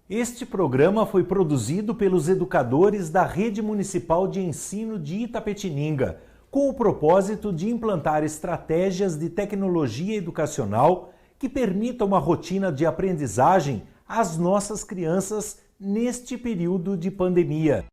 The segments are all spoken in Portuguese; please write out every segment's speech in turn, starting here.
Este programa foi produzido pelos educadores da Rede Municipal de Ensino de Itapetininga, com o propósito de implantar estratégias de tecnologia educacional que permitam uma rotina de aprendizagem às nossas crianças neste período de pandemia.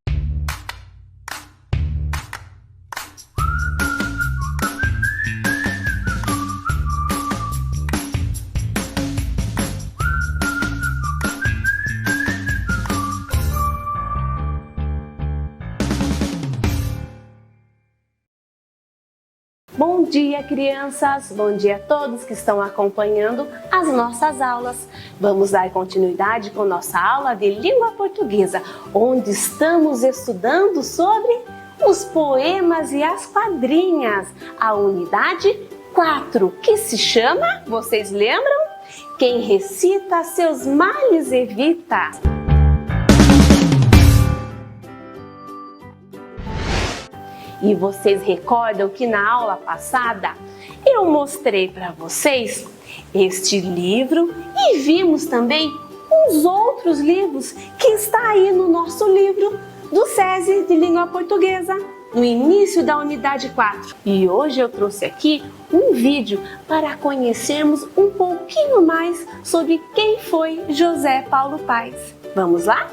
Bom dia, crianças! Bom dia a todos que estão acompanhando as nossas aulas. Vamos dar continuidade com nossa aula de língua portuguesa, onde estamos estudando sobre os poemas e as quadrinhas, a unidade 4, que se chama, vocês lembram? Quem recita seus males evita. E vocês recordam que na aula passada eu mostrei para vocês este livro e vimos também uns outros livros que está aí no nosso livro do SESI de Língua Portuguesa, no início da unidade 4. E hoje eu trouxe aqui um vídeo para conhecermos um pouquinho mais sobre quem foi José Paulo Paes. Vamos lá?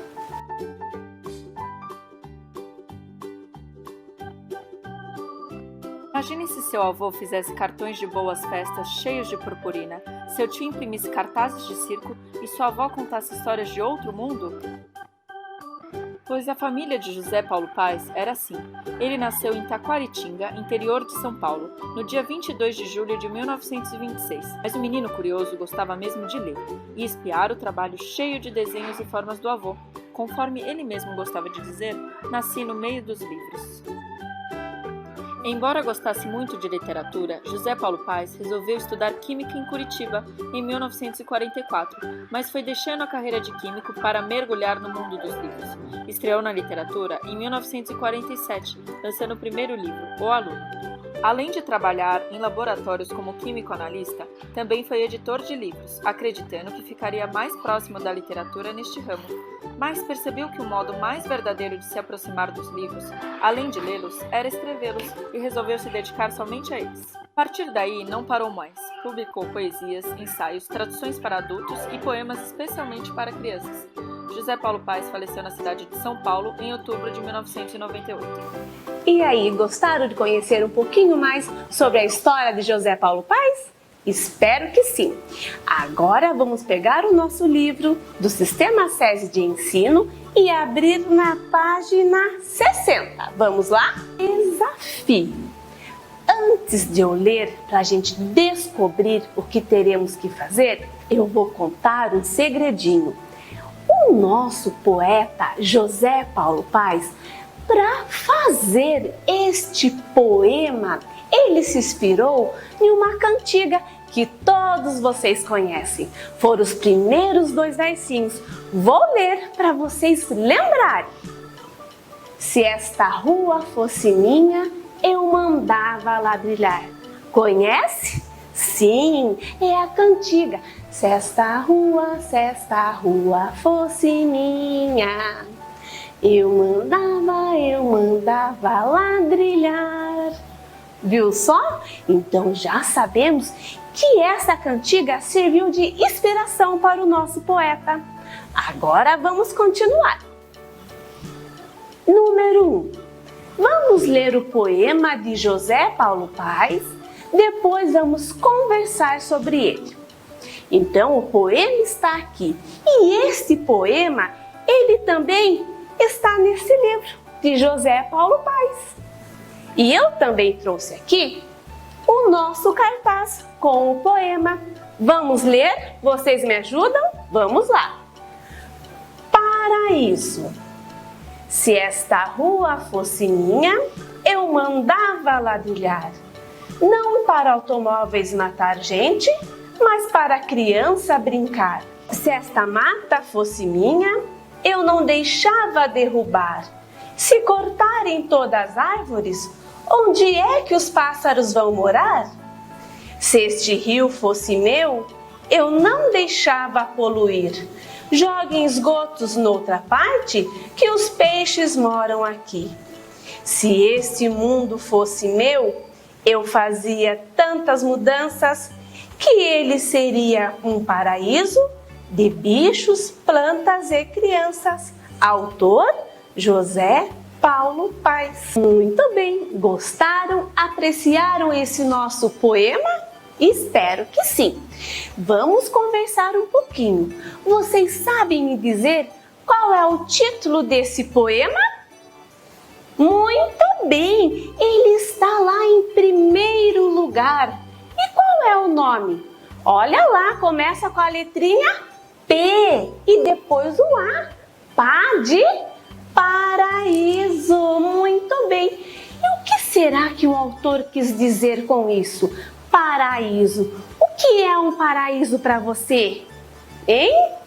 Imagine se seu avô fizesse cartões de boas festas cheios de purpurina, seu tio imprimisse cartazes de circo e sua avó contasse histórias de outro mundo? Pois a família de José Paulo Paes era assim. Ele nasceu em Taquaritinga, interior de São Paulo, no dia 22 de julho de 1926. Mas o menino curioso gostava mesmo de ler e espiar o trabalho cheio de desenhos e formas do avô. Conforme ele mesmo gostava de dizer, nasci no meio dos livros. Embora gostasse muito de literatura, José Paulo Paes resolveu estudar Química em Curitiba em 1944, mas foi deixando a carreira de químico para mergulhar no mundo dos livros. Estreou na literatura em 1947, lançando o primeiro livro, O Aluno. Além de trabalhar em laboratórios como químico analista, também foi editor de livros, acreditando que ficaria mais próximo da literatura neste ramo. Mas percebeu que o modo mais verdadeiro de se aproximar dos livros, além de lê-los, era escrevê-los e resolveu se dedicar somente a eles. A partir daí, não parou mais. Publicou poesias, ensaios, traduções para adultos e poemas especialmente para crianças. José Paulo Paes faleceu na cidade de São Paulo em outubro de 1998. E aí, gostaram de conhecer um pouquinho mais sobre a história de José Paulo Paes? Espero que sim! Agora vamos pegar o nosso livro do Sistema SESI de Ensino e abrir na página 60. Vamos lá? Desafio! Antes de eu ler, para a gente descobrir o que teremos que fazer, eu vou contar um segredinho. O nosso poeta José Paulo Paes, para fazer este poema, ele se inspirou em uma cantiga que todos vocês conhecem. Foram os primeiros 2 versinhos. Vou ler para vocês lembrarem. Se esta rua fosse minha, eu mandava ladrilhar. Conhece? Sim, é a cantiga. Se esta rua fosse minha, eu mandava ladrilhar. Viu só? Então já sabemos que essa cantiga serviu de inspiração para o nosso poeta. Agora vamos continuar. Número 1. Vamos ler o poema de José Paulo Paes, depois vamos conversar sobre ele. Então o poema está aqui e este poema, ele também está nesse livro de José Paulo Paes. E eu também trouxe aqui o nosso cartaz com o poema. Vamos ler? Vocês me ajudam? Vamos lá! Para isso, se esta rua fosse minha, eu mandava ladrilhar. Não para automóveis matar gente, mas para criança brincar. Se esta mata fosse minha, eu não deixava derrubar. Se cortarem todas as árvores, onde é que os pássaros vão morar? Se este rio fosse meu, eu não deixava poluir. joguem esgotos noutra parte, que os peixes moram aqui. Se este mundo fosse meu, eu fazia tantas mudanças que ele seria um paraíso de bichos, plantas e crianças. Autor José Paulo Paes. Muito bem, gostaram? Apreciaram esse nosso poema? Espero que sim. Vamos conversar um pouquinho. Vocês sabem me dizer qual é o título desse poema? Muito bem, ele está lá em primeiro lugar. E qual é o nome? Olha lá, começa com a letrinha P e depois o A. Pá de paraíso. Muito bem. E o que será que o autor quis dizer com isso? Paraíso. O que é um paraíso para você? Hein?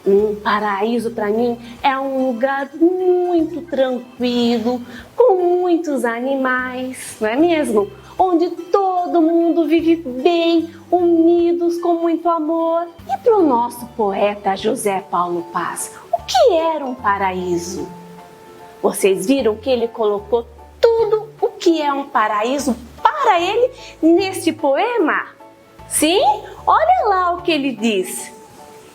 Um paraíso para mim é um lugar muito tranquilo, com muitos animais, não é mesmo? Onde todo mundo vive bem, unidos, com muito amor. E para o nosso poeta José Paulo Paes, o que era um paraíso? Vocês viram que ele colocou tudo o que é um paraíso para ele neste poema? Sim? Olha lá o que ele diz.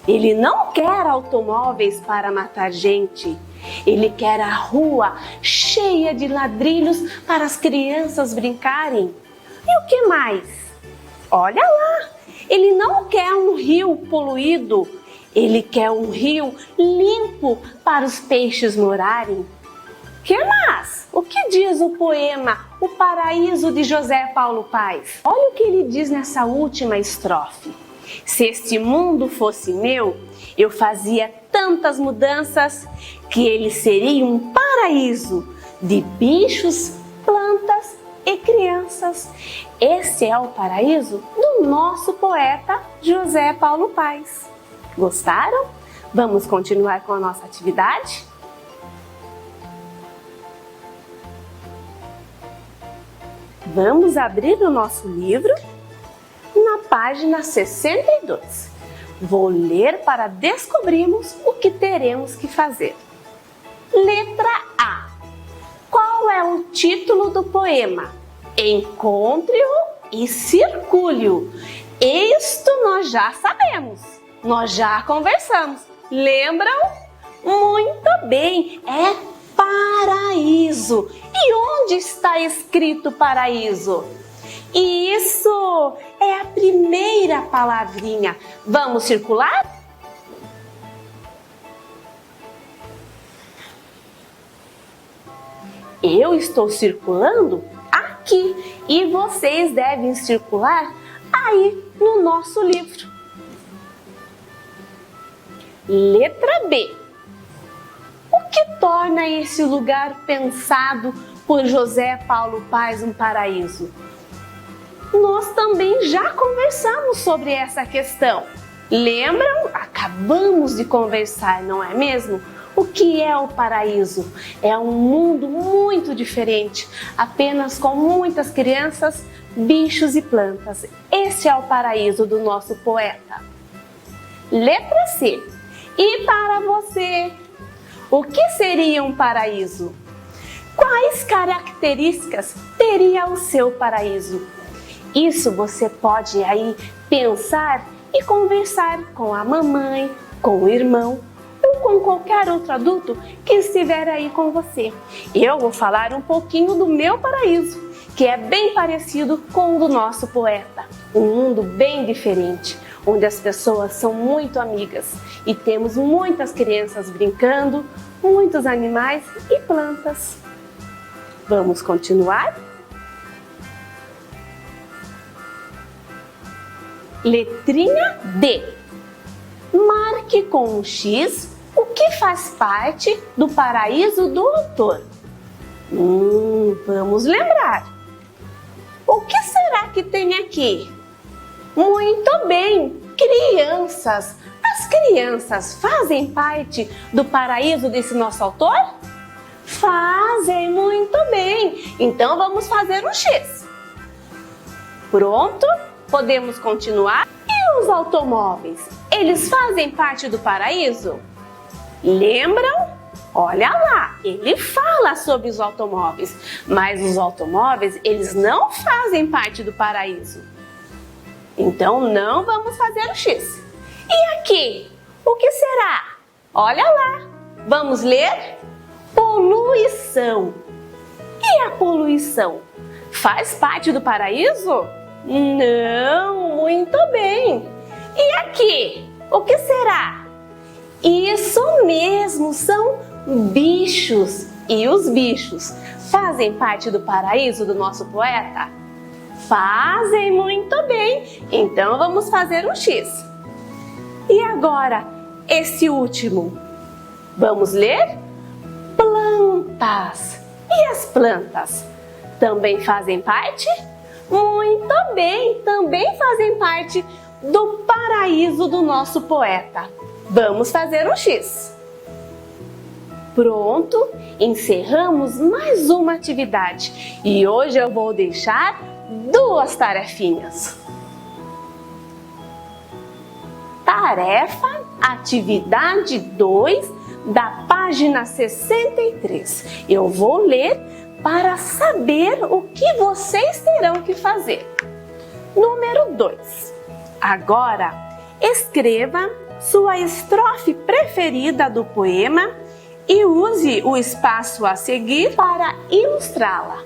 Ele não quer automóveis para matar gente. Ele quer a rua cheia de ladrilhos para as crianças brincarem. E o que mais? Olha lá, ele não quer um rio poluído. Ele quer um rio limpo para os peixes morarem. Que mais? O que diz o poema O Paraíso de José Paulo Paes? Olha o que ele diz nessa última estrofe. Se este mundo fosse meu, eu fazia tantas mudanças que ele seria um paraíso de bichos, plantas e crianças. Esse é o paraíso do nosso poeta José Paulo Paes. Gostaram? Vamos continuar com a nossa atividade? Vamos abrir o nosso livro na página 62. Vou ler para descobrirmos o que teremos que fazer. Letra A. Qual é o título do poema? Encontre-o e circule-o. Isto nós já sabemos, nós já conversamos. Lembram? Muito bem, é paraíso. E onde está escrito paraíso? Isso é a primeira palavrinha. Vamos circular? Eu estou circulando aqui e vocês devem circular aí no nosso livro. Letra B. O que torna esse lugar pensado por José Paulo Paes um paraíso? Nós também já conversamos sobre essa questão. Lembram? Acabamos de conversar, não é mesmo? O que é o paraíso? É um mundo muito diferente, apenas com muitas crianças, bichos e plantas. Esse é o paraíso do nosso poeta. Letra C. E para você, o que seria um paraíso? Quais características teria o seu paraíso? Isso você pode aí pensar e conversar com a mamãe, com o irmão ou com qualquer outro adulto que estiver aí com você. Eu vou falar um pouquinho do meu paraíso, que é bem parecido com o do nosso poeta. Um mundo bem diferente, onde as pessoas são muito amigas e temos muitas crianças brincando, muitos animais e plantas. Vamos continuar? Letrinha D. Marque com um X o que faz parte do paraíso do autor. Vamos lembrar. O que será que tem aqui? Muito bem, crianças. As crianças fazem parte do paraíso desse nosso autor? Fazem, muito bem. Então vamos fazer um X. Pronto? Podemos continuar? E os automóveis? eles fazem parte do paraíso? Lembram? Olha lá, ele fala sobre os automóveis, mas os automóveis, eles não fazem parte do paraíso. Então, não vamos fazer o X. E aqui, o que será? Olha lá, vamos ler? Poluição. E a poluição faz parte do paraíso? Não, muito bem. E aqui, o que será? Isso mesmo, são bichos. E os bichos fazem parte do paraíso do nosso poeta? Fazem muito bem. Então vamos fazer um X. E agora, esse último. Vamos ler? Plantas. E as plantas também fazem parte? Muito bem, também fazem parte do paraíso do nosso poeta. Vamos fazer um X. Pronto, encerramos mais uma atividade e hoje eu vou deixar 2 tarefinhas. Tarefa, atividade 2 da página 63. Eu vou ler para saber o que vocês terão que fazer. Número 2. Agora, escreva sua estrofe preferida do poema e use o espaço a seguir para ilustrá-la.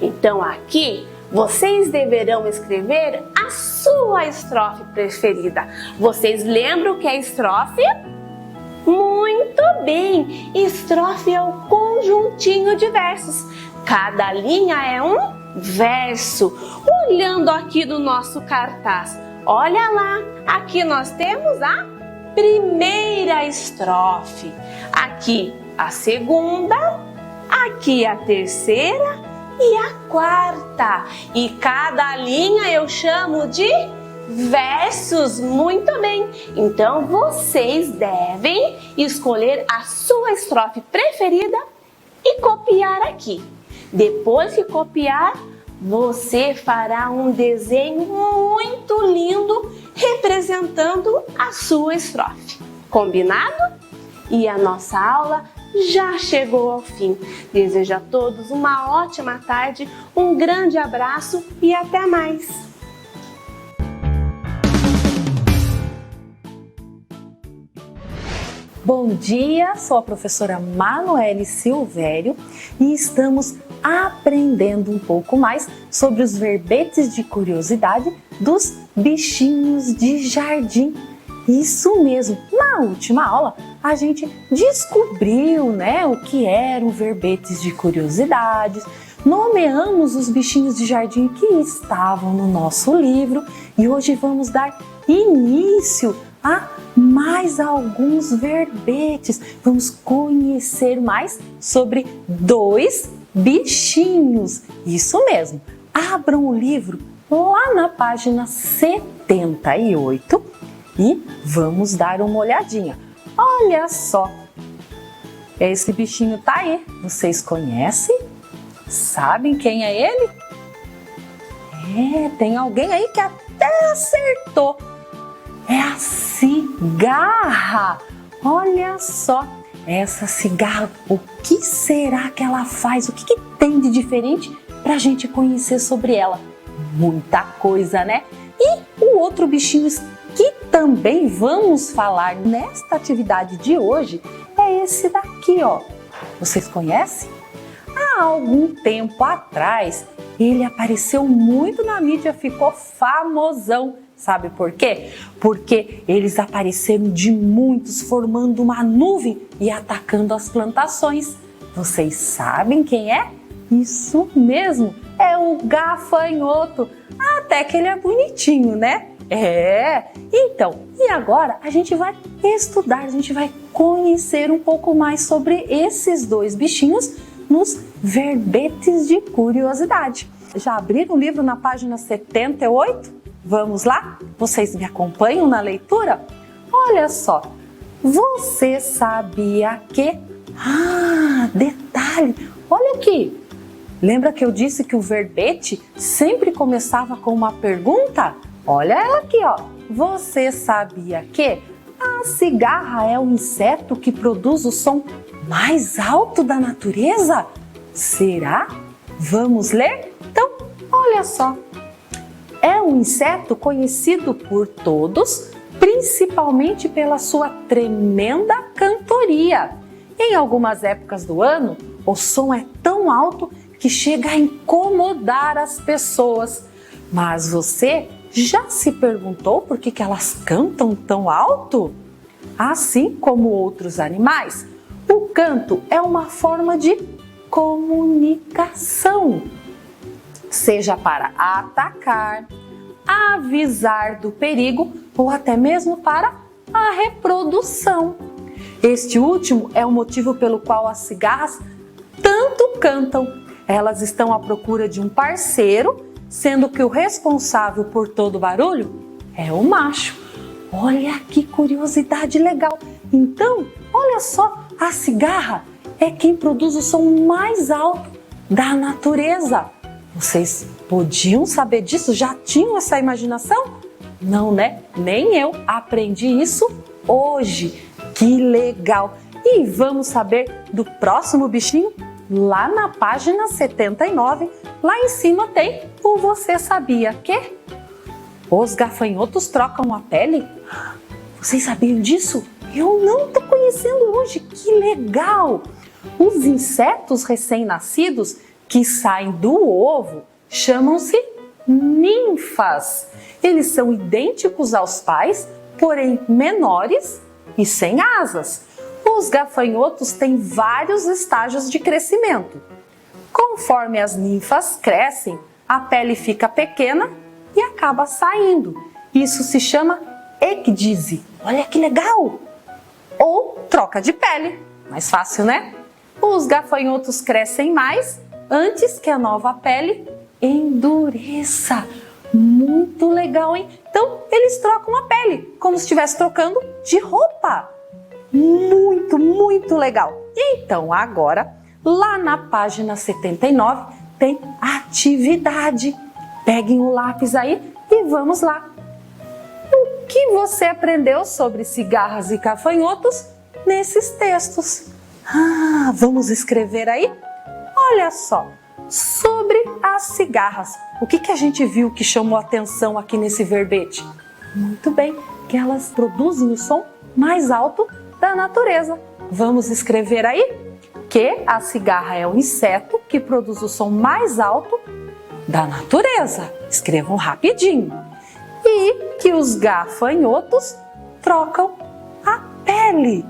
Então aqui vocês deverão escrever a sua estrofe preferida. Vocês lembram o que é estrofe? Muito bem! Estrofe é o conjuntinho de versos. Cada linha é um verso. Olhando aqui no nosso cartaz, olha lá, aqui nós temos a primeira estrofe. Aqui a segunda, aqui a terceira e a quarta. E cada linha eu chamo de versos. Muito bem. Então vocês devem escolher a sua estrofe preferida e copiar aqui. Depois que copiar, você fará um desenho muito lindo representando a sua estrofe. Combinado? E a nossa aula já chegou ao fim. Desejo a todos uma ótima tarde, um grande abraço e até mais! Bom dia, sou a professora Manoele Silvério e estamos aprendendo um pouco mais sobre os verbetes de curiosidade dos bichinhos de jardim. Isso mesmo, na última aula a gente descobriu, o que eram verbetes de curiosidades, nomeamos os bichinhos de jardim que estavam no nosso livro e hoje vamos dar início a mais alguns verbetes. Vamos conhecer mais sobre 2 bichinhos. Isso mesmo. Abram o livro lá na página 78 e vamos dar uma olhadinha. Olha só. Esse bichinho tá aí. Vocês conhecem? Sabem quem é ele? Tem alguém aí que até acertou. É a cigarra. Olha só, essa cigarra, o que será que ela faz? O que tem de diferente para a gente conhecer sobre ela? Muita coisa, né? E o outro bichinho que também vamos falar nesta atividade de hoje é esse daqui, ó. Vocês conhecem? Há algum tempo atrás, ele apareceu muito na mídia, ficou famosão. Sabe por quê? Porque eles apareceram de muitos, formando uma nuvem e atacando as plantações. Vocês sabem quem é? Isso mesmo, é o gafanhoto. Até que ele é bonitinho, né? Então, e agora a gente vai estudar, a gente vai conhecer um pouco mais sobre esses 2 bichinhos nos verbetes de curiosidade. Já abriram o livro na página 78? Vamos lá? Vocês me acompanham na leitura? Olha só, você sabia que... detalhe, olha aqui. Lembra que eu disse que o verbete sempre começava com uma pergunta? Olha ela aqui, ó. você sabia que a cigarra é o inseto que produz o som mais alto da natureza? Será? Vamos ler? Então, olha só. É um inseto conhecido por todos, principalmente pela sua tremenda cantoria. Em algumas épocas do ano, o som é tão alto que chega a incomodar as pessoas. Mas você já se perguntou por que elas cantam tão alto? Assim como outros animais, o canto é uma forma de comunicação, seja para atacar, avisar do perigo ou até mesmo para a reprodução. Este último é o motivo pelo qual as cigarras tanto cantam. Elas estão à procura de um parceiro, sendo que o responsável por todo o barulho é o macho. Olha que curiosidade legal! Então, olha só, a cigarra é quem produz o som mais alto da natureza. Vocês podiam saber disso? Já tinham essa imaginação? Não, né? Nem eu aprendi isso hoje. Que legal! E vamos saber do próximo bichinho? Lá na página 79, lá em cima tem o Você Sabia Que? Os gafanhotos trocam a pele? Vocês sabiam disso? Eu não estou conhecendo hoje. Que legal! Os insetos recém-nascidos que saem do ovo chamam-se ninfas. Eles são idênticos aos pais, porém menores e sem asas. Os gafanhotos têm vários estágios de crescimento. Conforme as ninfas crescem, a pele fica pequena e acaba saindo. Isso se chama ecdise. Olha que legal! Ou troca de pele. Mais fácil, né? Os gafanhotos crescem mais antes que a nova pele endureça. Muito legal, hein? Então, eles trocam a pele, como se estivesse trocando de roupa. Muito, muito legal. Então, agora, lá na página 79, tem atividade. Peguem o lápis aí e vamos lá. O que você aprendeu sobre cigarras e gafanhotos nesses textos? Vamos escrever aí? Olha só, sobre as cigarras. O que a gente viu que chamou a atenção aqui nesse verbete? Muito bem, que elas produzem o som mais alto da natureza. Vamos escrever aí que a cigarra é o inseto que produz o som mais alto da natureza. Escrevam rapidinho. E que os gafanhotos trocam a pele.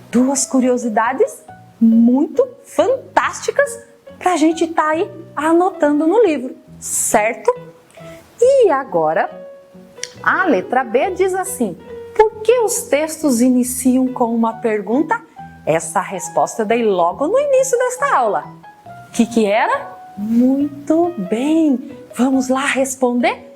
Duas curiosidades muito fantásticas para a gente estar aí anotando no livro, certo? E agora, a letra B diz assim: por que os textos iniciam com uma pergunta? Essa resposta eu dei logo no início desta aula. O que era? Muito bem! Vamos lá responder?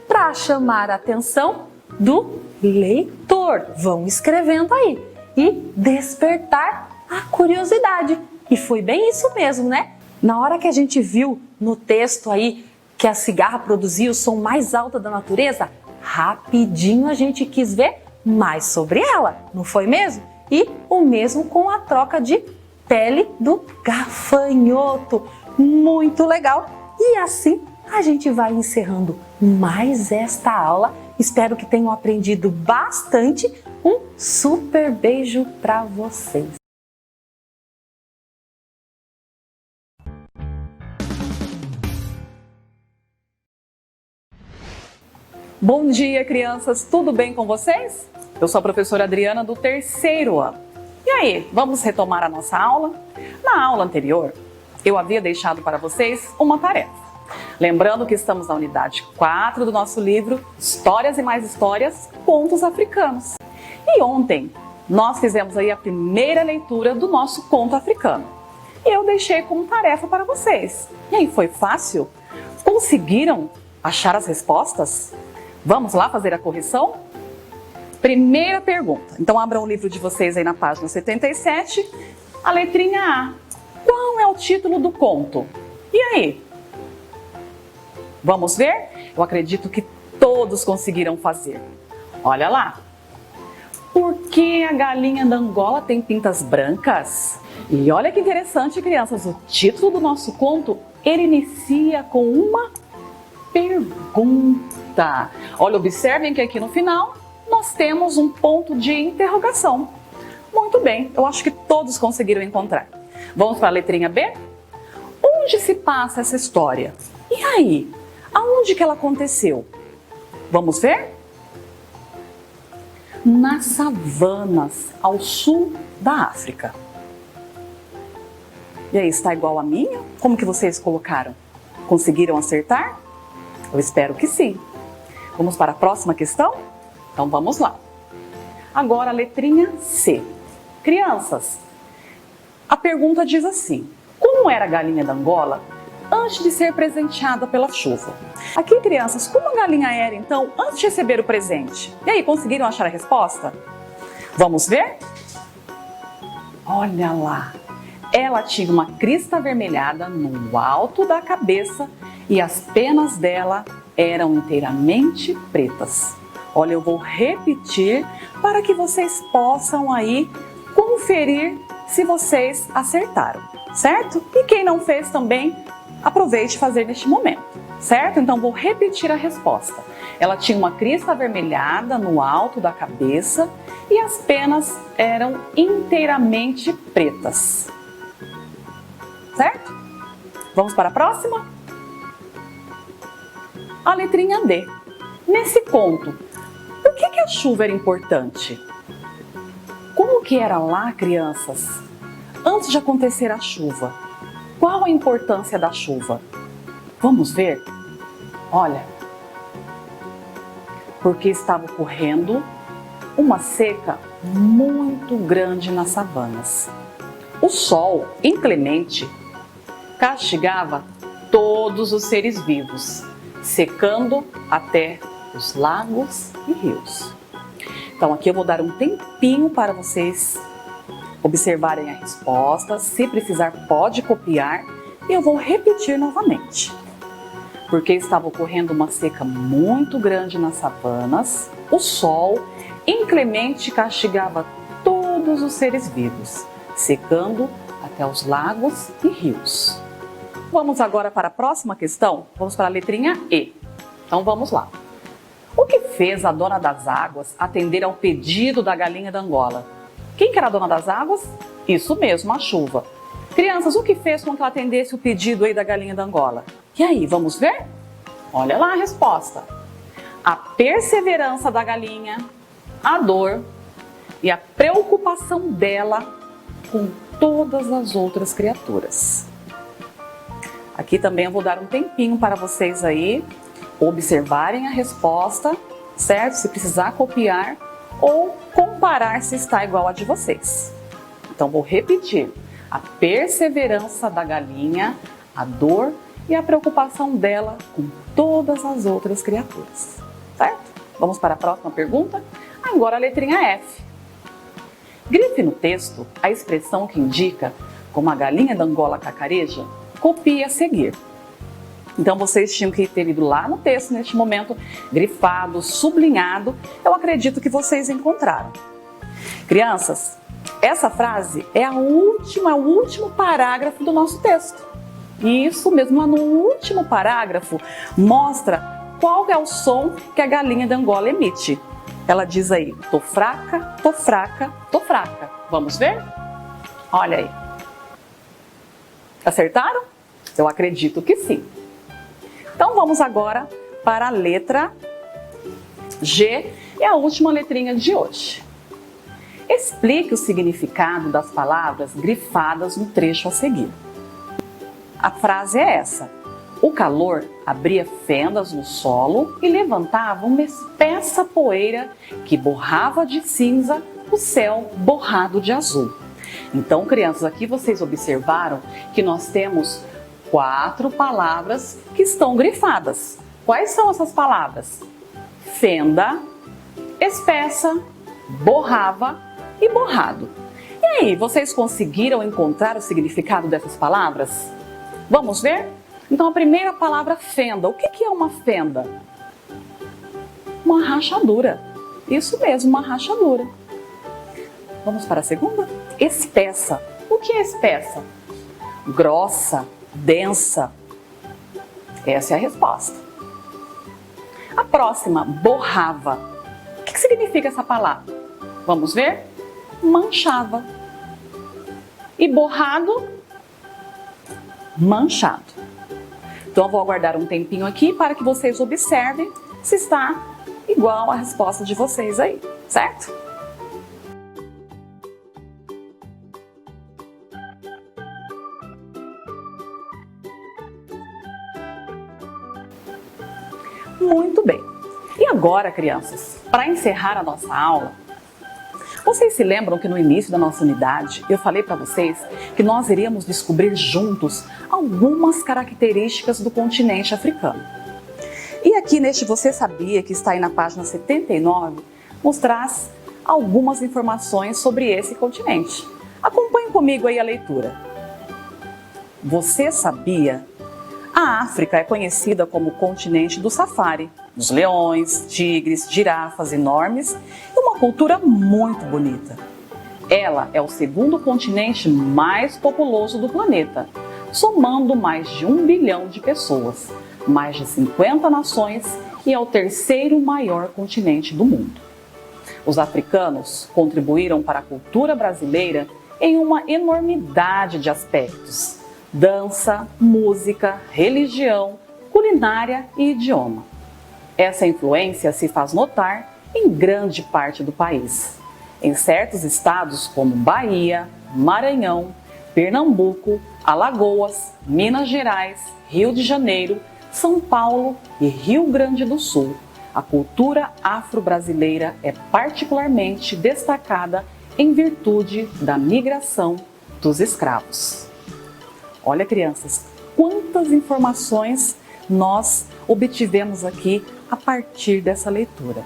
Para chamar a atenção do leitor. Vão escrevendo aí e despertar a curiosidade. E foi bem isso mesmo, né? Na hora que a gente viu no texto aí que a cigarra produzia o som mais alto da natureza, rapidinho a gente quis ver mais sobre ela, não foi mesmo? E o mesmo com a troca de pele do gafanhoto. Muito legal! E assim a gente vai encerrando mais esta aula. Espero que tenham aprendido bastante. Um super beijo para vocês! Bom dia, crianças! Tudo bem com vocês? Eu sou a professora Adriana do 3º ano. E aí, vamos retomar a nossa aula? Na aula anterior, eu havia deixado para vocês uma tarefa. Lembrando que estamos na unidade 4 do nosso livro Histórias e Mais Histórias, Contos Africanos. E ontem, nós fizemos aí a primeira leitura do nosso conto africano. E eu deixei como tarefa para vocês. E aí, foi fácil? Conseguiram achar as respostas? Vamos lá fazer a correção? Primeira pergunta. Então abram o livro de vocês aí na página 77. A letrinha A. Qual é o título do conto? E aí? Vamos ver? Eu acredito que todos conseguiram fazer. Olha lá. Por que a galinha da Angola tem pintas brancas? E olha que interessante, crianças, o título do nosso conto, ele inicia com uma pergunta. Olha, observem que aqui no final nós temos um ponto de interrogação. Muito bem, eu acho que todos conseguiram encontrar. Vamos para a letrinha B? Onde se passa essa história? E aí? Aonde que ela aconteceu? Vamos ver? Nas savanas, ao sul da África. E aí, está igual a minha? Como que vocês colocaram? Conseguiram acertar? Eu espero que sim. Vamos para a próxima questão? Então vamos lá. Agora a letrinha C. Crianças, a pergunta diz assim: como era a galinha da Angola antes de ser presenteada pela chuva? Aqui, crianças, como a galinha era então antes de receber o presente? E aí, conseguiram achar a resposta? Vamos ver? Olha lá, ela tinha uma crista avermelhada no alto da cabeça e as penas dela eram inteiramente pretas. Olha, eu vou repetir para que vocês possam aí conferir se vocês acertaram, certo? E quem não fez também, aproveite fazer neste momento, certo? Então vou repetir a resposta. Ela tinha uma crista avermelhada no alto da cabeça e as penas eram inteiramente pretas, certo? Vamos para a próxima? A letrinha D. Nesse conto, por que a chuva era importante? Como que era lá, crianças, antes de acontecer a chuva? Qual a importância da chuva? Vamos ver? Olha, porque estava ocorrendo uma seca muito grande nas savanas. O sol inclemente castigava todos os seres vivos, secando até os lagos e rios. Então aqui eu vou dar um tempinho para vocês observarem a resposta. Se precisar, pode copiar e eu vou repetir novamente. Porque estava ocorrendo uma seca muito grande nas savanas, o sol inclemente castigava todos os seres vivos, secando até os lagos e rios. Vamos agora para a próxima questão? Vamos para a letrinha E. Então vamos lá. O que fez a dona das águas atender ao pedido da galinha da Angola? Quem que era a dona das águas? Isso mesmo, a chuva. Crianças, o que fez com que ela atendesse o pedido aí da galinha da Angola? E aí, vamos ver? Olha lá a resposta. A perseverança da galinha, a dor e a preocupação dela com todas as outras criaturas. Aqui também eu vou dar um tempinho para vocês aí observarem a resposta, certo? Se precisar copiar ou comparar se está igual a de vocês. Então vou repetir. A perseverança da galinha, a dor e a preocupação dela com todas as outras criaturas, certo? Vamos para a próxima pergunta? Agora a letrinha F. Grife no texto a expressão que indica como a galinha da Angola cacareja. Copie a seguir. Então vocês tinham que ter ido lá no texto neste momento, grifado, sublinhado. Eu acredito que vocês encontraram. Crianças, essa frase é o último parágrafo do nosso texto. E isso mesmo, lá no último parágrafo, mostra qual é o som que a galinha da Angola emite. Ela diz aí, tô fraca, tô fraca, tô fraca. Vamos ver? Olha aí. Acertaram? Eu acredito que sim. Então vamos agora para a letra G, é a última letrinha de hoje. Explique o significado das palavras grifadas no trecho a seguir. A frase é essa: o calor abria fendas no solo e levantava uma espessa poeira que borrava de cinza o céu borrado de azul. Então, crianças, aqui vocês observaram que nós temos 4 palavras que estão grifadas. Quais são essas palavras? Fenda, espessa, borrava e borrado. E aí, vocês conseguiram encontrar o significado dessas palavras? Vamos ver? Então, a primeira palavra, fenda. O que é uma fenda? Uma rachadura. Isso mesmo, uma rachadura. Vamos para a segunda? Espessa. O que é espessa? Grossa, densa. Essa é a resposta. A próxima, borrava. O que significa essa palavra? Vamos ver? Manchava. E borrado, manchado. Então eu vou aguardar um tempinho aqui para que vocês observem se está igual a resposta de vocês aí, certo? Muito bem. E agora, crianças, para encerrar a nossa aula, vocês se lembram que no início da nossa unidade eu falei para vocês que nós iríamos descobrir juntos algumas características do continente africano. E aqui neste Você Sabia, que está aí na página 79, nos traz algumas informações sobre esse continente. Acompanhe comigo aí a leitura. Você sabia? A África é conhecida como o continente do safari, dos leões, tigres, girafas enormes e uma cultura muito bonita. Ela é o segundo continente mais populoso do planeta, somando mais de 1 bilhão de pessoas, mais de 50 nações e é o terceiro maior continente do mundo. Os africanos contribuíram para a cultura brasileira em uma enormidade de aspectos: dança, música, religião, culinária e idioma. Essa influência se faz notar em grande parte do país. Em certos estados como Bahia, Maranhão, Pernambuco, Alagoas, Minas Gerais, Rio de Janeiro, São Paulo e Rio Grande do Sul, a cultura afro-brasileira é particularmente destacada em virtude da migração dos escravos. Olha, crianças, quantas informações nós obtivemos aqui a partir dessa leitura.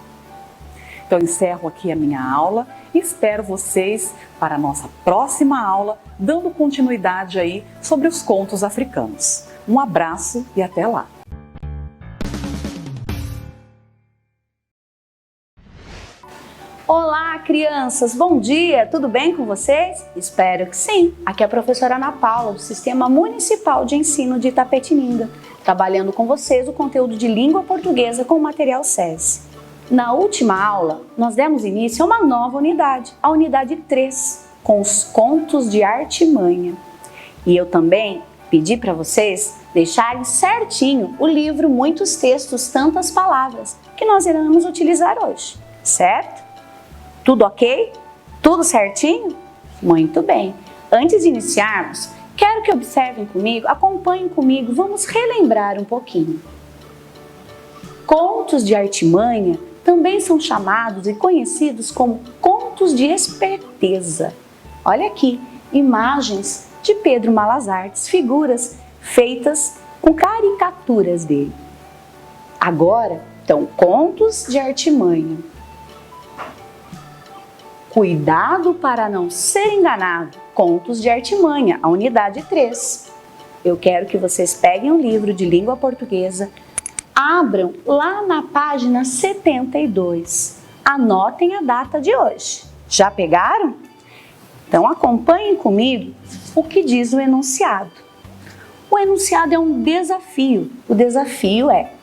Então, encerro aqui a minha aula e espero vocês para a nossa próxima aula, dando continuidade aí sobre os contos africanos. Um abraço e até lá! Olá, crianças! Bom dia! Tudo bem com vocês? Espero que sim! Aqui é a professora Ana Paula, do Sistema Municipal de Ensino de Itapetininga, trabalhando com vocês o conteúdo de língua portuguesa com o material SESI. Na última aula, nós demos início a uma nova unidade, a unidade 3, com os contos de artimanha. E eu também pedi para vocês deixarem certinho o livro Muitos Textos, Tantas Palavras, que nós iremos utilizar hoje, certo? Tudo ok? Tudo certinho? Muito bem. Antes de iniciarmos, quero que observem comigo, acompanhem comigo, vamos relembrar um pouquinho. Contos de artimanha também são chamados e conhecidos como contos de esperteza. Olha aqui, imagens de Pedro Malas Artes, figuras feitas com caricaturas dele. Agora, então, contos de artimanha. Cuidado para não ser enganado. Contos de artimanha, a unidade 3. Eu quero que vocês peguem um livro de língua portuguesa, abram lá na página 72. Anotem a data de hoje. Já pegaram? Então acompanhem comigo o que diz o enunciado. O enunciado é um desafio. O desafio é: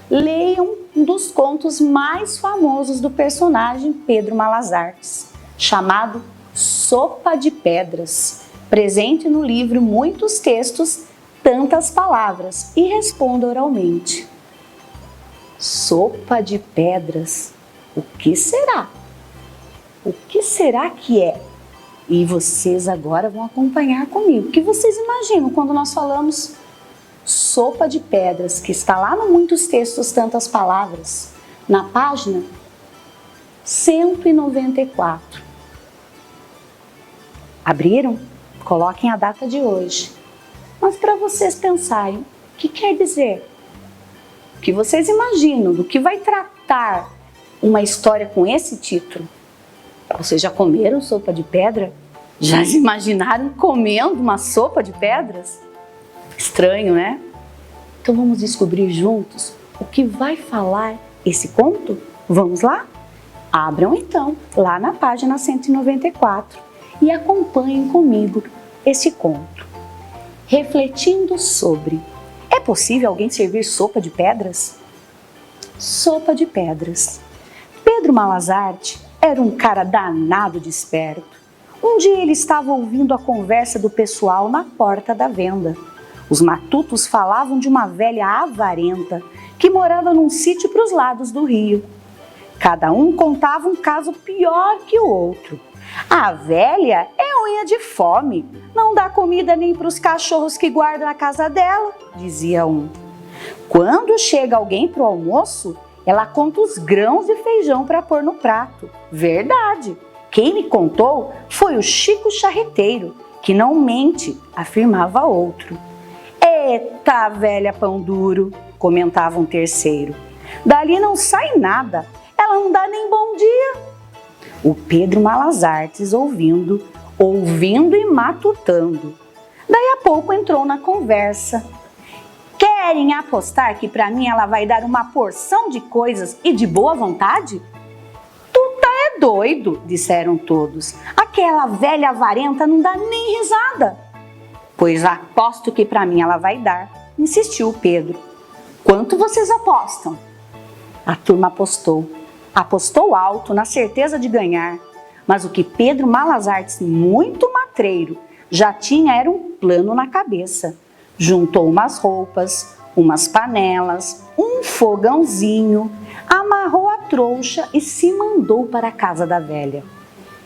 leiam um dos contos mais famosos do personagem Pedro Malas Artes, chamado Sopa de Pedras, presente no livro Muitos Textos, Tantas Palavras, e responda oralmente. Sopa de pedras, o que será? O que será que é? E vocês agora vão acompanhar comigo. O que vocês imaginam quando nós falamos sopa de pedras, que está lá no Muitos Textos, Tantas Palavras, na página 194. Abriram? Coloquem a data de hoje. Mas para vocês pensarem, o que quer dizer? O que vocês imaginam do que vai tratar uma história com esse título? Vocês já comeram sopa de pedra? Já se imaginaram comendo uma sopa de pedras? Estranho, né? Então vamos descobrir juntos o que vai falar esse conto? Vamos lá? Abram então lá na página 194 e acompanhem comigo esse conto. Refletindo sobre: é possível alguém servir sopa de pedras? Sopa de pedras. Pedro Malazarte era um cara danado de esperto. Um dia ele estava ouvindo a conversa do pessoal na porta da venda. Os matutos falavam de uma velha avarenta que morava num sítio para os lados do rio. Cada um contava um caso pior que o outro. A velha é unha de fome, não dá comida nem para os cachorros que guardam na casa dela, dizia um. Quando chega alguém para o almoço, ela conta os grãos de feijão para pôr no prato. Verdade! Quem me contou foi o Chico Charreteiro, que não mente, afirmava outro. Eita, velha pão duro, comentava um terceiro. Dali não sai nada, ela não dá nem bom dia. O Pedro Malazartes ouvindo e matutando. Daí a pouco entrou na conversa. Querem apostar que para mim ela vai dar uma porção de coisas e de boa vontade? Tu tá é doido, disseram todos. Aquela velha avarenta não dá nem risada. Pois aposto que para mim ela vai dar, insistiu Pedro. Quanto vocês apostam? A turma apostou. Apostou alto, na certeza de ganhar. Mas o que Pedro Malazartes, muito matreiro, já tinha era um plano na cabeça. Juntou umas roupas, umas panelas, um fogãozinho, amarrou a trouxa e se mandou para a casa da velha.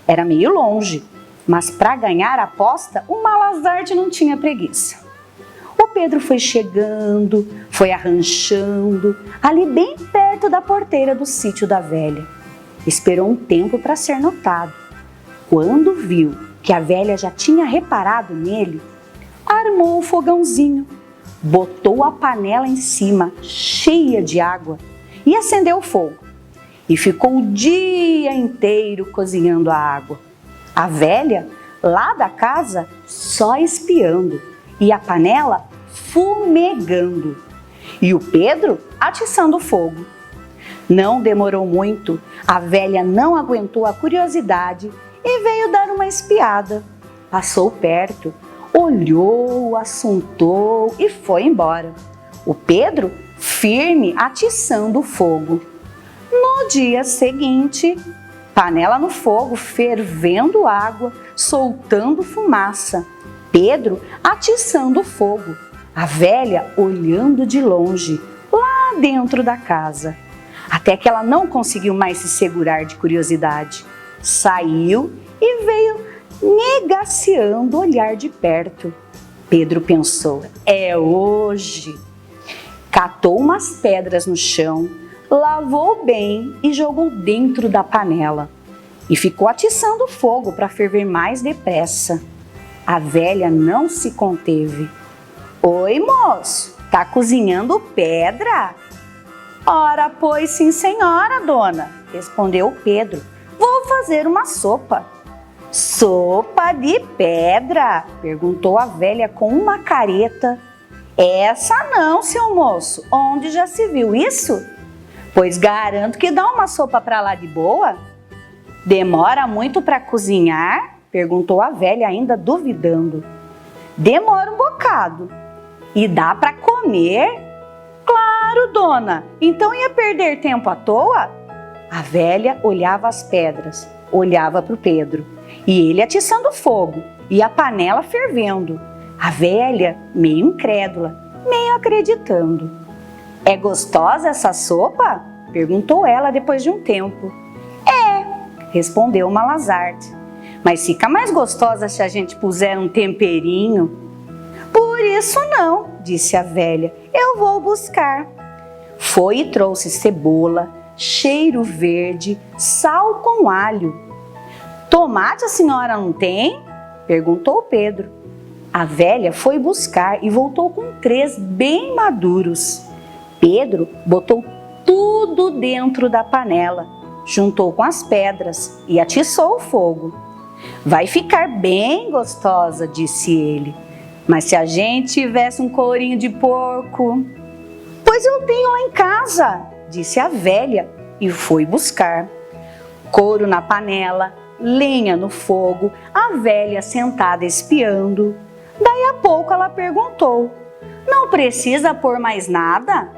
Era meio longe, mas para ganhar a aposta, o Malazarte não tinha preguiça. O Pedro foi chegando, foi arranchando, ali bem perto da porteira do sítio da velha. Esperou um tempo para ser notado. Quando viu que a velha já tinha reparado nele, armou o fogãozinho, botou a panela em cima, cheia de água, e acendeu o fogo. E ficou o dia inteiro cozinhando a água. A velha, lá da casa, só espiando, e a panela fumegando. E o Pedro atiçando o fogo. Não demorou muito, a velha não aguentou a curiosidade e veio dar uma espiada. Passou perto, olhou, assuntou e foi embora. O Pedro firme atiçando o fogo. No dia seguinte, panela no fogo, fervendo água, soltando fumaça. Pedro atiçando o fogo. A velha olhando de longe, lá dentro da casa. Até que ela não conseguiu mais se segurar de curiosidade. Saiu e veio negaciando o olhar de perto. Pedro pensou, é hoje. Catou umas pedras no chão, lavou bem e jogou dentro da panela. E ficou atiçando o fogo para ferver mais depressa. A velha não se conteve. Oi, moço, tá cozinhando pedra? Ora, pois sim, senhora, dona, respondeu Pedro. Vou fazer uma sopa. Sopa de pedra? Perguntou a velha com uma careta. Essa não, seu moço. Onde já se viu isso? Pois garanto que dá uma sopa pra lá de boa. Demora muito para cozinhar? Perguntou a velha ainda duvidando. Demora um bocado. E dá para comer? Claro, dona. Então ia perder tempo à toa? A velha olhava as pedras, olhava para o Pedro. E ele atiçando fogo e a panela fervendo. A velha, meio incrédula, meio acreditando. É gostosa essa sopa? Perguntou ela depois de um tempo. É, respondeu o Malazarte. Mas fica mais gostosa se a gente puser um temperinho. Por isso não, disse a velha, eu vou buscar. Foi e trouxe cebola, cheiro verde, sal com alho. Tomate a senhora não tem? Perguntou Pedro. A velha foi buscar e voltou com 3 bem maduros. Pedro botou tudo dentro da panela, juntou com as pedras e atiçou o fogo. Vai ficar bem gostosa, disse ele. Mas se a gente tivesse um corinho de porco... Pois eu tenho lá em casa, disse a velha e foi buscar. Couro na panela, lenha no fogo, a velha sentada espiando. Daí a pouco ela perguntou: não precisa pôr mais nada?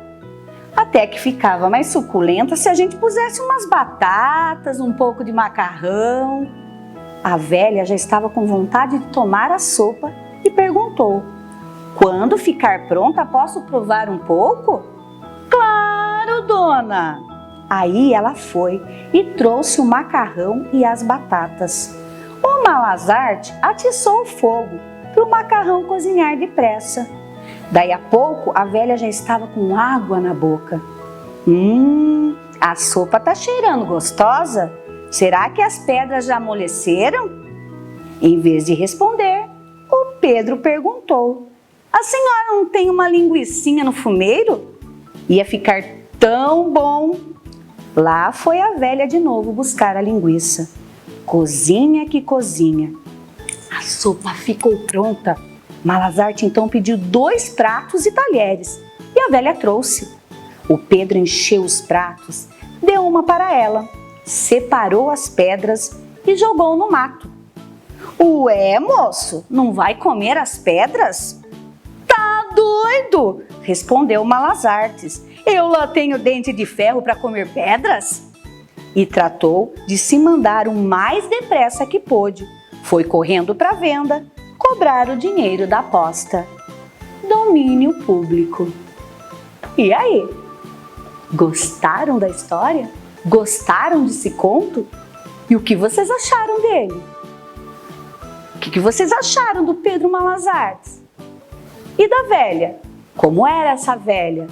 Até que ficava mais suculenta se a gente pusesse umas batatas, um pouco de macarrão. A velha já estava com vontade de tomar a sopa e perguntou: quando ficar pronta, posso provar um pouco? Claro, dona! Aí ela foi e trouxe o macarrão e as batatas. O Malazarte atiçou o fogo para o macarrão cozinhar depressa. Daí a pouco a velha já estava com água na boca. A sopa tá cheirando gostosa. Será que as pedras já amoleceram? Em vez de responder, o Pedro perguntou: a senhora não tem uma linguicinha no fumeiro? Ia ficar tão bom. Lá foi a velha de novo buscar a linguiça. Cozinha que cozinha. A sopa ficou pronta. Malazarte então pediu 2 pratos e talheres e a velha trouxe. O Pedro encheu os pratos, deu uma para ela, separou as pedras e jogou no mato. Ué, moço, não vai comer as pedras? Tá doido, respondeu Malazartes. Eu lá tenho dente de ferro para comer pedras? E tratou de se mandar o mais depressa que pôde. Foi correndo para a venda cobrar o dinheiro da aposta. Domínio público. E aí? Gostaram da história? Gostaram desse conto? E o que vocês acharam dele? O que vocês acharam do Pedro Malazartes? E da velha? Como era essa velha?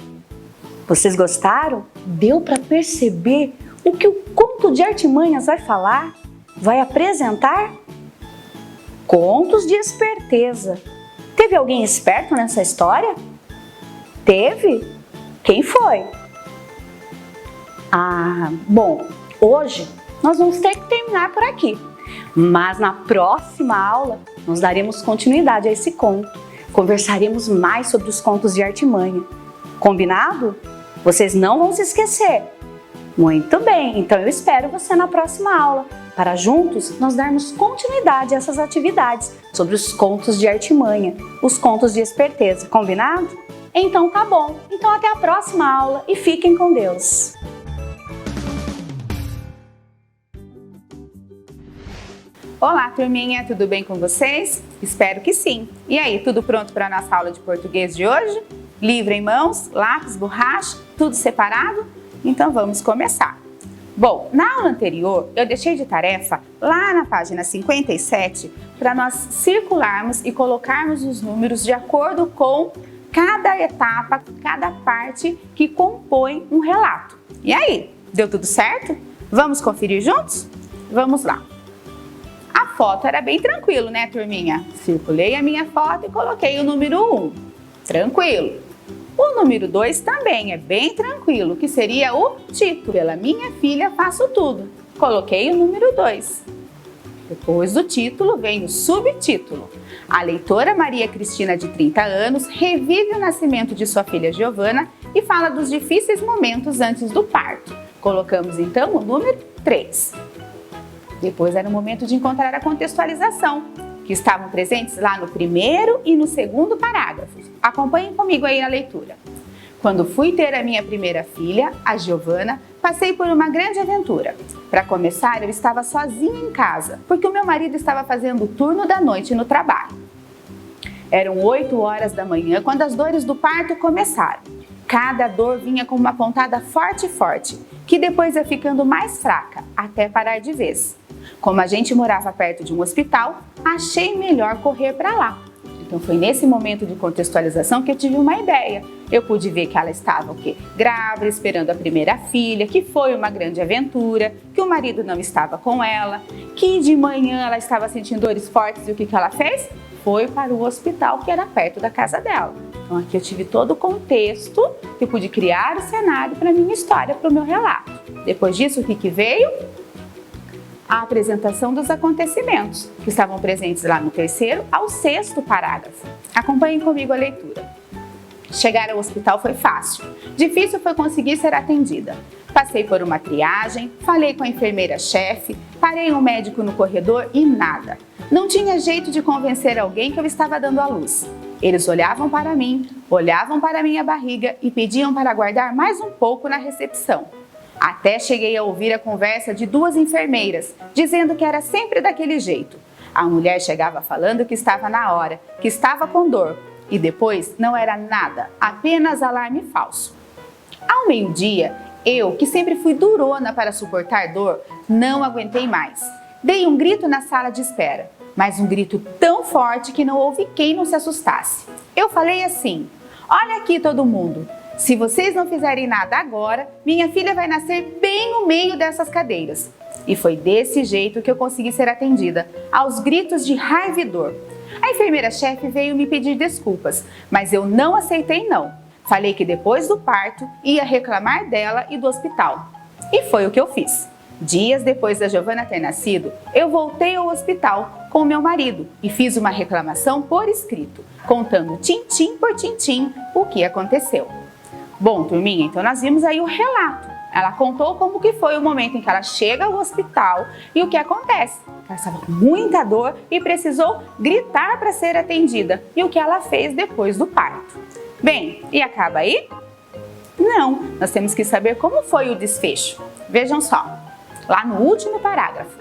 Vocês gostaram? Deu para perceber o que o conto de artimanhas vai falar? Vai apresentar? Contos de esperteza. Teve alguém esperto nessa história? Teve? Quem foi? Bom, hoje nós vamos ter que terminar por aqui. Mas na próxima aula nós daremos continuidade a esse conto. Conversaremos mais sobre os contos de artimanha. Combinado? Vocês não vão se esquecer. Muito bem, então eu espero você na próxima aula, para juntos nós darmos continuidade a essas atividades sobre os contos de artimanha, os contos de esperteza. Combinado? Então tá bom. Então até a próxima aula e fiquem com Deus. Olá, turminha, tudo bem com vocês? Espero que sim. E aí, tudo pronto para a nossa aula de português de hoje? Livro em mãos, lápis, borracha, tudo separado? Então vamos começar. Bom, na aula anterior eu deixei de tarefa lá na página 57 para nós circularmos e colocarmos os números de acordo com cada etapa, cada parte que compõe um relato. E aí, deu tudo certo? Vamos conferir juntos? Vamos lá. A foto era bem tranquilo, né, turminha? Circulei a minha foto e coloquei o número 1. Tranquilo. O número 2 também é bem tranquilo, que seria o título. Pela minha filha faço tudo. Coloquei o número 2. Depois do título vem o subtítulo. A leitora Maria Cristina, de 30 anos, revive o nascimento de sua filha Giovana e fala dos difíceis momentos antes do parto. Colocamos então o número 3. Depois era o momento de encontrar a contextualização, que estavam presentes lá no primeiro e no segundo parágrafos. Acompanhem comigo aí na leitura. Quando fui ter a minha primeira filha, a Giovana, passei por uma grande aventura. Para começar, eu estava sozinha em casa, porque o meu marido estava fazendo o turno da noite no trabalho. Eram 8 horas da manhã quando as dores do parto começaram. Cada dor vinha com uma pontada forte, que depois ia ficando mais fraca, até parar de vez. Como a gente morava perto de um hospital, achei melhor correr para lá. Então foi nesse momento de contextualização que eu tive uma ideia. Eu pude ver que ela estava grávida, esperando a primeira filha, que foi uma grande aventura, que o marido não estava com ela, que de manhã ela estava sentindo dores fortes e o que ela fez? Foi para o hospital que era perto da casa dela. Então aqui eu tive todo o contexto, eu pude criar o cenário para a minha história, para o meu relato. Depois disso, o que veio? A apresentação dos acontecimentos, que estavam presentes lá no 3º ao 6º parágrafo. Acompanhem comigo a leitura. Chegar ao hospital foi fácil. Difícil foi conseguir ser atendida. Passei por uma triagem, falei com a enfermeira-chefe, parei um médico no corredor e nada. Não tinha jeito de convencer alguém que eu estava dando à luz. Eles olhavam para mim, olhavam para minha barriga e pediam para aguardar mais um pouco na recepção. Até cheguei a ouvir a conversa de duas enfermeiras, dizendo que era sempre daquele jeito. A mulher chegava falando que estava na hora, que estava com dor, e depois não era nada, apenas alarme falso. Ao meio-dia, eu, que sempre fui durona para suportar dor, não aguentei mais. Dei um grito na sala de espera, mas um grito tão forte que não houve quem não se assustasse. Eu falei assim: olha aqui todo mundo, se vocês não fizerem nada agora, minha filha vai nascer bem no meio dessas cadeiras. E foi desse jeito que eu consegui ser atendida, aos gritos de raiva e dor. A enfermeira-chefe veio me pedir desculpas, mas eu não aceitei não. Falei que depois do parto ia reclamar dela e do hospital. E foi o que eu fiz. Dias depois da Giovana ter nascido, eu voltei ao hospital com meu marido e fiz uma reclamação por escrito, contando tintim por tintim o que aconteceu. Bom, turminha, então nós vimos aí o relato. Ela contou como que foi o momento em que ela chega ao hospital e o que acontece. Ela estava com muita dor e precisou gritar para ser atendida e o que ela fez depois do parto. Bem, e acaba aí? Não, nós temos que saber como foi o desfecho. Vejam só, lá no último parágrafo.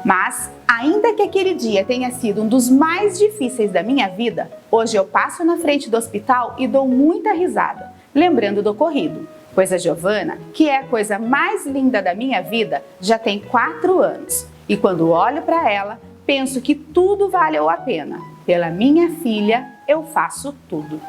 Mas, ainda que aquele dia tenha sido um dos mais difíceis da minha vida, hoje eu passo na frente do hospital e dou muita risada, lembrando do ocorrido. Pois a Giovana, que é a coisa mais linda da minha vida, já tem 4 anos. E quando olho para ela, penso que tudo valeu a pena. Pela minha filha, eu faço tudo.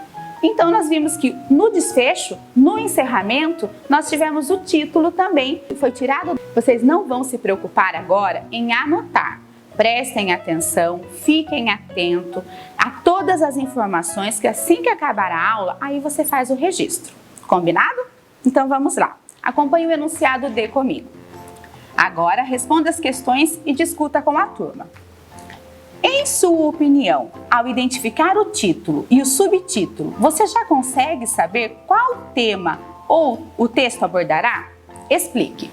Então nós vimos que no desfecho, no encerramento, nós tivemos o título também que foi tirado. Vocês não vão se preocupar agora em anotar. Prestem atenção, fiquem atentos a todas as informações que assim que acabar a aula, aí você faz o registro. Combinado? Então vamos lá. Acompanhe o enunciado D comigo. Agora responda as questões e discuta com a turma. Em sua opinião, ao identificar o título e o subtítulo, você já consegue saber qual tema ou o texto abordará? Explique.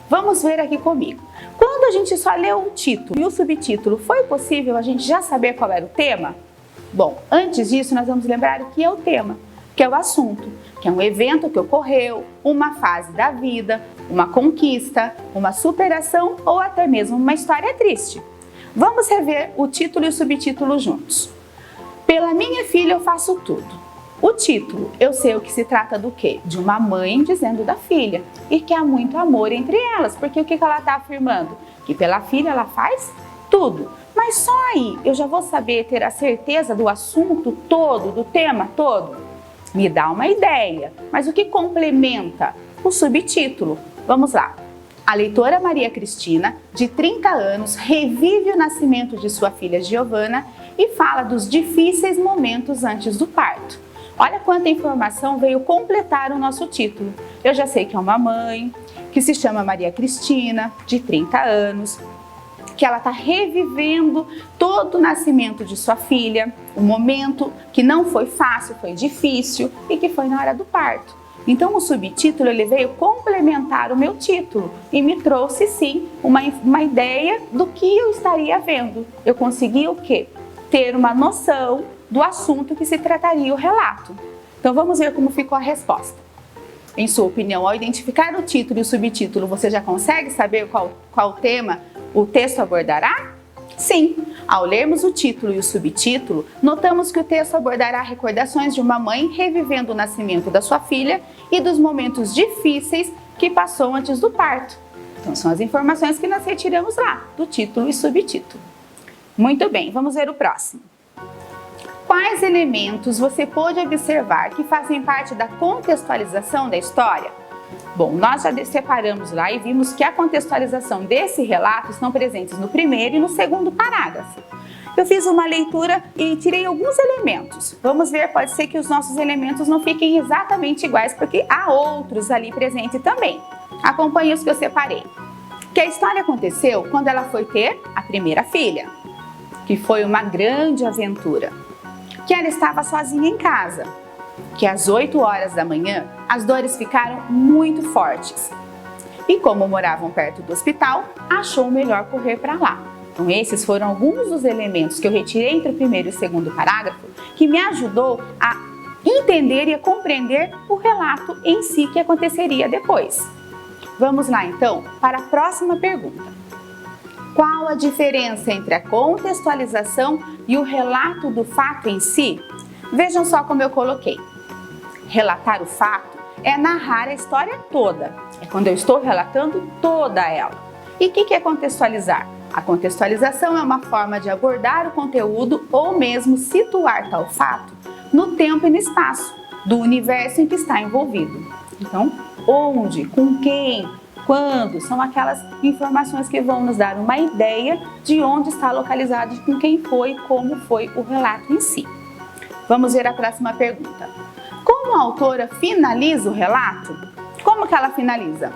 Vamos ver aqui comigo. Quando a gente só leu o título e o subtítulo, foi possível a gente já saber qual era o tema? Bom, antes disso nós vamos lembrar o que é o tema, que é o assunto, que é um evento que ocorreu, uma fase da vida, uma conquista, uma superação ou até mesmo uma história triste. Vamos rever o título e o subtítulo juntos. Pela minha filha eu faço tudo. O título, eu sei o que se trata do quê? De uma mãe dizendo da filha e que há muito amor entre elas, porque o que ela está afirmando? Que pela filha ela faz tudo. Mas só aí eu já vou saber ter a certeza do assunto todo, do tema todo? Me dá uma ideia, mas o que complementa? O subtítulo. Vamos lá. A leitora Maria Cristina, de 30 anos, revive o nascimento de sua filha Giovana e fala dos difíceis momentos antes do parto. Olha quanta informação veio completar o nosso título. Eu já sei que é uma mãe, que se chama Maria Cristina, de 30 anos, que ela está revivendo todo o nascimento de sua filha, um momento que não foi fácil, foi difícil e que foi na hora do parto. Então o subtítulo ele veio complementar o meu título e me trouxe sim uma ideia do que eu estaria vendo. Eu consegui o quê? Ter uma noção do assunto que se trataria o relato. Então vamos ver como ficou a resposta. Em sua opinião, ao identificar o título e o subtítulo, você já consegue saber qual tema o texto abordará? Sim, ao lermos o título e o subtítulo, notamos que o texto abordará recordações de uma mãe revivendo o nascimento da sua filha e dos momentos difíceis que passou antes do parto. Então são as informações que nós retiramos lá, do título e subtítulo. Muito bem, vamos ver o próximo. Quais elementos você pôde observar que fazem parte da contextualização da história? Bom, nós já separamos lá e vimos que a contextualização desse relato estão presentes no primeiro e no segundo parágrafo. Eu fiz uma leitura e tirei alguns elementos. Vamos ver, pode ser que os nossos elementos não fiquem exatamente iguais, porque há outros ali presentes também. Acompanhe os que eu separei. Que a história aconteceu quando ela foi ter a primeira filha, que foi uma grande aventura. Que ela estava sozinha em casa. Que às 8 horas da manhã, as dores ficaram muito fortes e como moravam perto do hospital, achou melhor correr para lá. Então esses foram alguns dos elementos que eu retirei entre o primeiro e o segundo parágrafo que me ajudou a entender e a compreender o relato em si que aconteceria depois. Vamos lá então para a próxima pergunta. Qual a diferença entre a contextualização e o relato do fato em si? Vejam só como eu coloquei. Relatar o fato é narrar a história toda. É quando eu estou relatando toda ela. E o que é contextualizar? A contextualização é uma forma de abordar o conteúdo ou mesmo situar tal fato no tempo e no espaço do universo em que está envolvido. Então, onde, com quem, quando, são aquelas informações que vão nos dar uma ideia de onde está localizado, com quem foi e como foi o relato em si. Vamos ver a próxima pergunta. Como a autora finaliza o relato? Como que ela finaliza?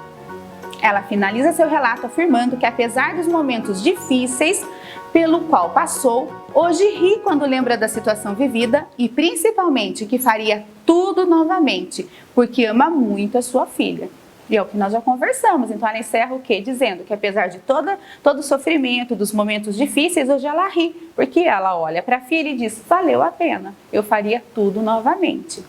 Ela finaliza seu relato afirmando que apesar dos momentos difíceis pelo qual passou, hoje ri quando lembra da situação vivida e principalmente que faria tudo novamente, porque ama muito a sua filha. E é o que nós já conversamos, então ela encerra o quê? Dizendo que apesar de todo o sofrimento, dos momentos difíceis, hoje ela ri, porque ela olha para a filha e diz, valeu a pena, eu faria tudo novamente.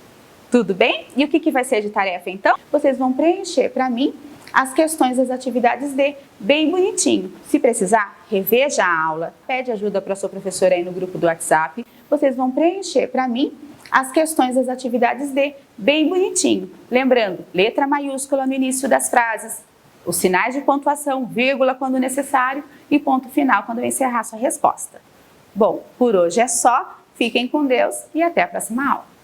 Tudo bem? E o que vai ser de tarefa então? Vocês vão preencher para mim as questões das atividades D, bem bonitinho. Se precisar, reveja a aula, pede ajuda para sua professora aí no grupo do WhatsApp. Vocês vão preencher para mim as questões das atividades D, bem bonitinho. Lembrando, letra maiúscula no início das frases, os sinais de pontuação, vírgula quando necessário e ponto final quando eu encerrar sua resposta. Bom, por hoje é só. Fiquem com Deus e até a próxima aula.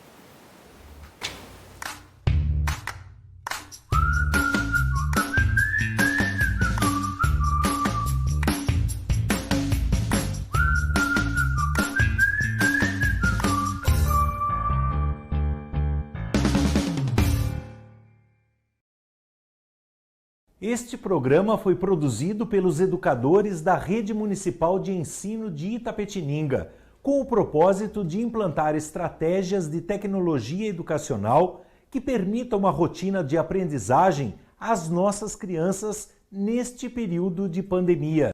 Este programa foi produzido pelos educadores da Rede Municipal de Ensino de Itapetininga, com o propósito de implantar estratégias de tecnologia educacional que permitam uma rotina de aprendizagem às nossas crianças neste período de pandemia.